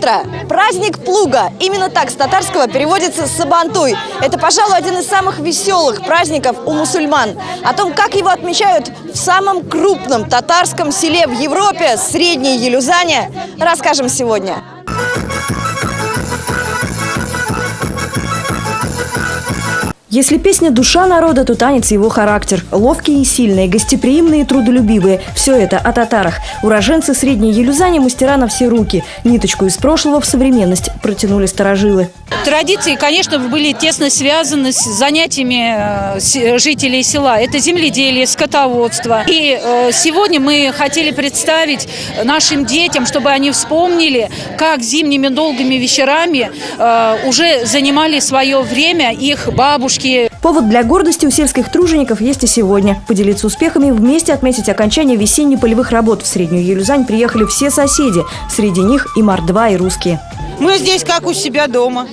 утро! Праздник плуга. Именно так с татарского переводится Сабантуй. Это, пожалуй, один из самых веселых праздников у мусульман. О том, как его отмечают в самом крупном татарском селе в Европе, Средней Елюзане, расскажем сегодня. Если песня «Душа народа», то танец его характер. Ловкие и сильные, гостеприимные и трудолюбивые. Все это о татарах. Уроженцы Средней Елюзани – мастера на все руки. Ниточку из прошлого в современность протянули старожилы. Традиции, конечно, были тесно связаны с занятиями жителей села. Это земледелие, скотоводство. И сегодня мы хотели представить нашим детям, чтобы они вспомнили, как зимними долгими вечерами уже занимали свое время их бабушки. Повод для гордости у сельских тружеников есть и сегодня. Поделиться успехами, вместе отметить окончание весенне-полевых работ в Среднюю Елюзань приехали все соседи. Среди них и мордва, и русские. Мы здесь как у себя дома.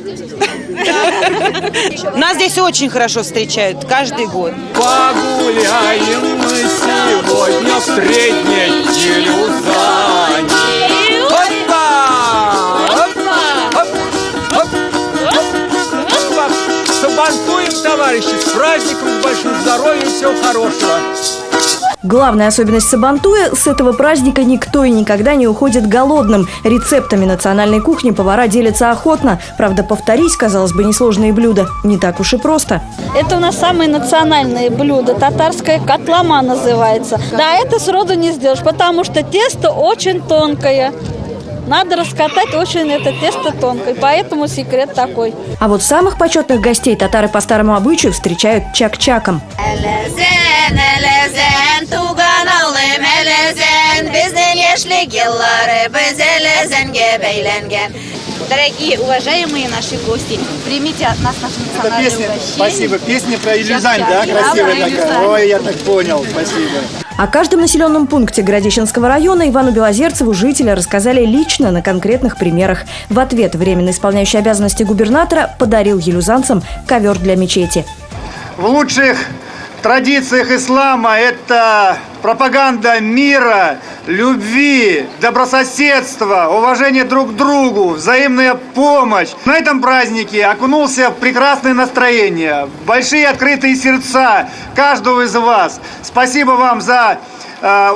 Нас здесь очень хорошо встречают каждый год. Погуляем мы сегодня в Средней Елюзани. Сабантуем, товарищи, с праздником, с большим здоровьем, всего хорошего. Главная особенность Сабантуя – с этого праздника никто и никогда не уходит голодным. Рецептами национальной кухни повара делятся охотно. Правда, повторить, казалось бы, несложные блюда не так уж и просто. Это у нас самые национальные блюда. Татарская котлама называется. Да, это сроду не сделаешь, потому что тесто очень тонкое. Надо раскатать очень это тесто тонкое, поэтому секрет такой. А вот самых почетных гостей татары по старому обычаю встречают чак-чаком. Дорогие, уважаемые наши гости, примите от нас наше национальное угощение. Спасибо. Песня про Елюзань, да? Красивая такая. Ой, я так понял. Спасибо. О каждом населенном пункте Городищенского района Ивану Белозерцеву жители рассказали лично на конкретных примерах. В ответ временно исполняющий обязанности губернатора подарил елюзанцам ковер для мечети. В лучших традициях ислама это пропаганда мира, любви, добрососедства, уважение друг к другу, взаимная помощь. На этом празднике окунулся в прекрасное настроение, большие открытые сердца каждого из вас. Спасибо вам за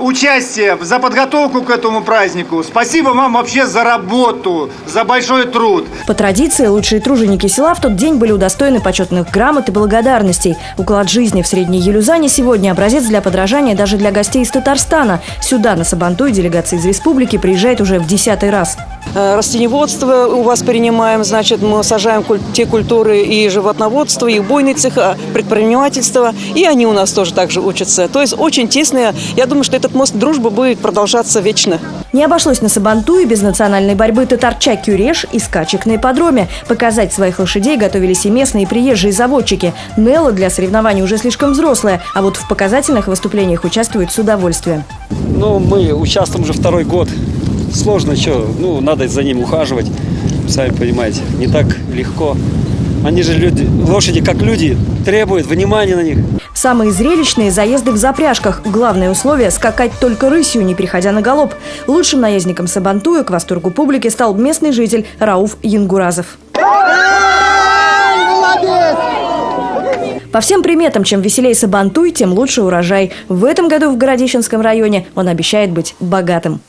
участие, за подготовку к этому празднику. Спасибо вам вообще за работу, за большой труд. По традиции, лучшие труженики села в тот день были удостоены почетных грамот и благодарностей. Уклад жизни в Средней Елюзане сегодня образец для подражания даже для гостей из Татарстана. Сюда, на Сабантуй, делегация из республики приезжает уже в 10-й раз. Растениеводство у вас принимаем, значит, мы сажаем те культуры и животноводство, и убойный цех, предпринимательство, и они у нас тоже так же учатся. То есть очень тесные. Я думаю, что этот мост дружбы будет продолжаться вечно. Не обошлось на Сабантуе без национальной борьбы татар-чак-кюреш и скачек на ипподроме. Показать своих лошадей готовились и местные, и приезжие заводчики. Нелла для соревнований уже слишком взрослая, а вот в показательных выступлениях участвует с удовольствием. Ну, мы участвуем уже второй год. Сложно, надо за ним ухаживать, сами понимаете, не так легко. Они же люди, лошади как люди, требуют внимания на них. Самые зрелищные заезды в запряжках. Главное условие – скакать только рысью, не переходя на галоп. Лучшим наездником Сабантуя к восторгу публики стал местный житель Рауф Янгуразов. По всем приметам, чем веселее Сабантуй, тем лучше урожай. В этом году в Городищенском районе он обещает быть богатым.